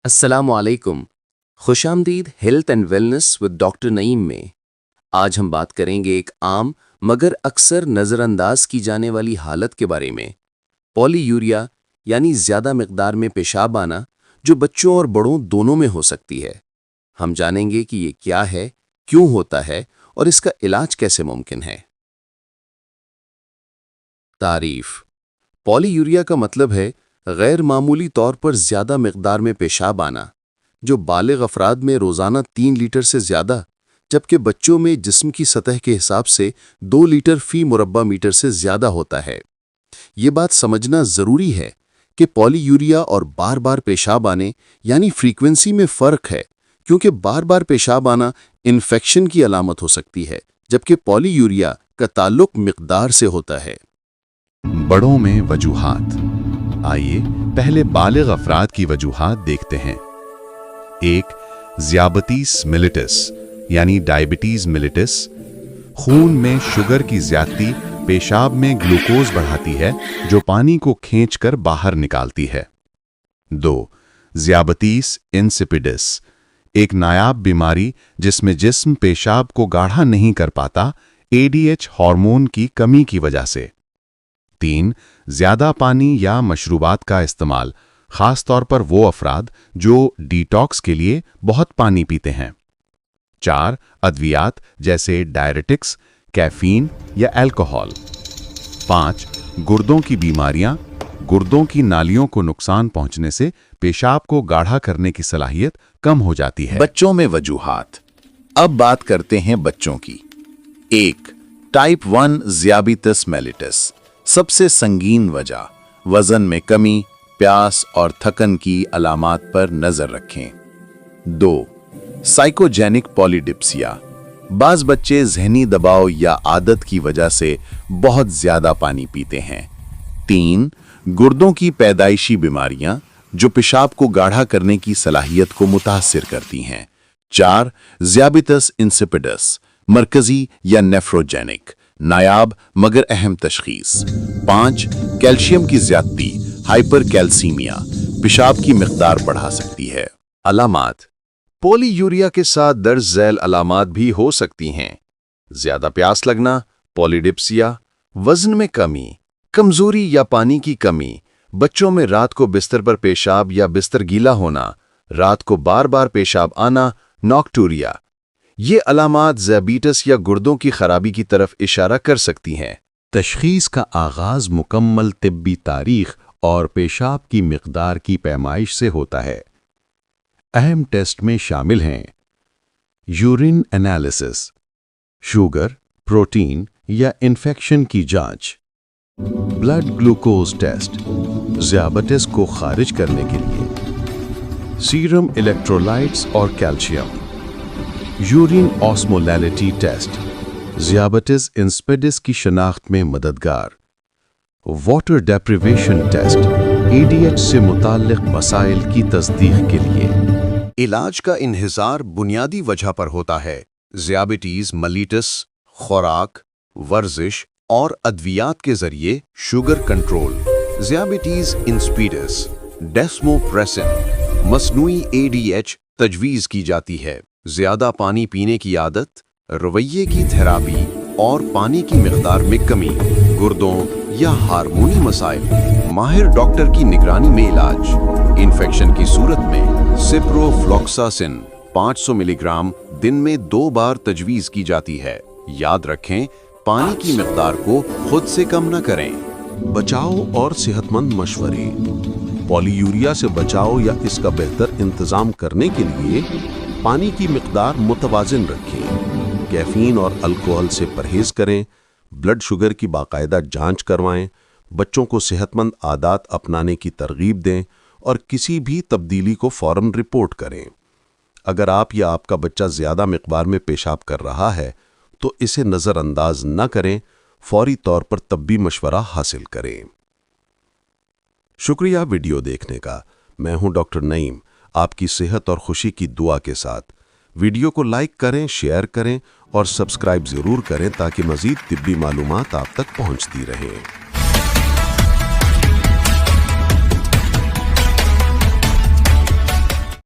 السلام علیکم، خوش آمدید health and wellness with doctor Naeem میں۔ آج ہم بات کریں گے ایک عام مگر اکثر نظر انداز کی جانے والی حالت کے بارے میں، پولی یوریا یعنی زیادہ مقدار میں پیشاب آنا جو بچوں اور بڑوں دونوں میں ہو سکتی ہے۔ ہم جانیں گے کہ یہ کیا ہے، کیوں ہوتا ہے اور اس کا علاج کیسے ممکن ہے۔ تعریف: پولی یوریا کا مطلب ہے غیر معمولی طور پر زیادہ مقدار میں پیشاب آنا، جو بالغ افراد میں روزانہ 3 لیٹر سے زیادہ، جبکہ بچوں میں جسم کی سطح کے حساب سے 2 لیٹر فی مربع میٹر سے زیادہ ہوتا ہے۔ یہ بات سمجھنا ضروری ہے کہ پولی یوریا اور بار بار پیشاب آنے یعنی فریکوینسی میں فرق ہے، کیونکہ بار بار پیشاب آنا انفیکشن کی علامت ہو سکتی ہے، جبکہ پولی یوریا کا تعلق مقدار سے ہوتا ہے۔ بڑوں میں وجوہات۔ آئیے پہلے بالغ افراد کی وجوہات دیکھتے ہیں۔ 1. ذیابیطس میلیٹس یعنی ڈائبٹیز میلیٹس، خون میں شوگر کی زیادتی پیشاب میں گلوکوز بڑھاتی ہے جو پانی کو کھینچ کر باہر نکالتی ہے۔ 2. ذیابیطس انسیپیڈس، ایک نایاب بیماری جس میں جسم پیشاب کو گاڑھا نہیں کر پاتا ADH ہارمون کی کمی کی وجہ سے۔ 3. زیادہ پانی یا مشروبات کا استعمال، خاص طور پر وہ افراد جو ڈیٹاکس کے لیے بہت پانی پیتے ہیں۔ 4. ادویات جیسے ڈائریٹکس، کیفین یا الکحل۔ 5. گردوں کی بیماریاں، گردوں کی نالیوں کو نقصان پہنچنے سے پیشاب کو گاڑھا کرنے کی صلاحیت کم ہو جاتی ہے۔ بچوں میں وجوہات۔ اب بات کرتے ہیں بچوں کی۔ 1. ٹائپ 1 ذیابیطس میلیٹس، سب سے سنگین وجہ، وزن میں کمی، پیاس اور تھکن کی علامات پر نظر رکھیں۔ 2. سائیکوجینک پولیڈپسیا، بعض بچے ذہنی دباؤ یا عادت کی وجہ سے بہت زیادہ پانی پیتے ہیں۔ 3. گردوں کی پیدائشی بیماریاں جو پیشاب کو گاڑھا کرنے کی صلاحیت کو متاثر کرتی ہیں۔ 4. ذیابیطس انسیپیڈس، مرکزی یا نیفروجینک، نایاب مگر اہم تشخیص۔ 5. کیلشیم کی زیادتی، ہائپر کیلسیمیا، پیشاب کی مقدار بڑھا سکتی ہے۔ علامات: پولی یوریا کے ساتھ درج ذیل علامات بھی ہو سکتی ہیں: زیادہ پیاس لگنا، پولیڈپسیا، وزن میں کمی، کمزوری یا پانی کی کمی، بچوں میں رات کو بستر پر پیشاب یا بستر گیلا ہونا، رات کو بار بار پیشاب آنا، نوکٹوریا۔ یہ علامات ذیابیطس یا گردوں کی خرابی کی طرف اشارہ کر سکتی ہیں۔ تشخیص کا آغاز مکمل طبی تاریخ اور پیشاب کی مقدار کی پیمائش سے ہوتا ہے۔ اہم ٹیسٹ میں شامل ہیں: یورین انالیسس، شوگر، پروٹین یا انفیکشن کی جانچ، بلڈ گلوکوز ٹیسٹ، ذیابیطس کو خارج کرنے کے لیے، سیرم الیکٹرولائٹس اور کیلشیم، یورین آسمولیلٹی ٹیسٹ، ذیابیطس انسیپیڈس کی شناخت میں مددگار، واٹر ڈیپریویشن ٹیسٹ، ADH سے متعلق مسائل کی تصدیق کے لیے۔ علاج کا انحصار بنیادی وجہ پر ہوتا ہے: ذیابیطس میلیٹس، خوراک، ورزش اور ادویات کے ذریعے شوگر کنٹرول۔ ذیابیطس انسیپیڈس، ڈیسموپریسن، مصنوعی ADH تجویز کی جاتی ہے۔ زیادہ پانی پینے کی عادت، رویے کی تھراپی اور پانی کی مقدار میں کمی، گردوں یا ہارمونی مسائل، ماہر ڈاکٹر کی نگرانی میں علاج۔ انفیکشن کی صورت میں سپروفلوکساسن 500 ملی گرام دن میں 2 بار تجویز کی جاتی ہے۔ یاد رکھیں، پانی کی مقدار کو خود سے کم نہ کریں۔ بچاؤ اور صحت مند مشورے۔ پولی یوریا سے بچاؤ یا اس کا بہتر انتظام کرنے کے لیے پانی کی مقدار متوازن رکھیں، کیفین اور الکحل سے پرہیز کریں، بلڈ شوگر کی باقاعدہ جانچ کروائیں، بچوں کو صحت مند عادات اپنانے کی ترغیب دیں اور کسی بھی تبدیلی کو فوراً رپورٹ کریں۔ اگر آپ یا آپ کا بچہ زیادہ مقدار میں پیشاب کر رہا ہے تو اسے نظر انداز نہ کریں، فوری طور پر طبی مشورہ حاصل کریں۔ شکریہ ویڈیو دیکھنے کا۔ میں ہوں ڈاکٹر نعیم، آپ کی صحت اور خوشی کی دعا کے ساتھ۔ ویڈیو کو لائک کریں، شیئر کریں اور سبسکرائب ضرور کریں تاکہ مزید طبی معلومات آپ تک پہنچتی رہیں۔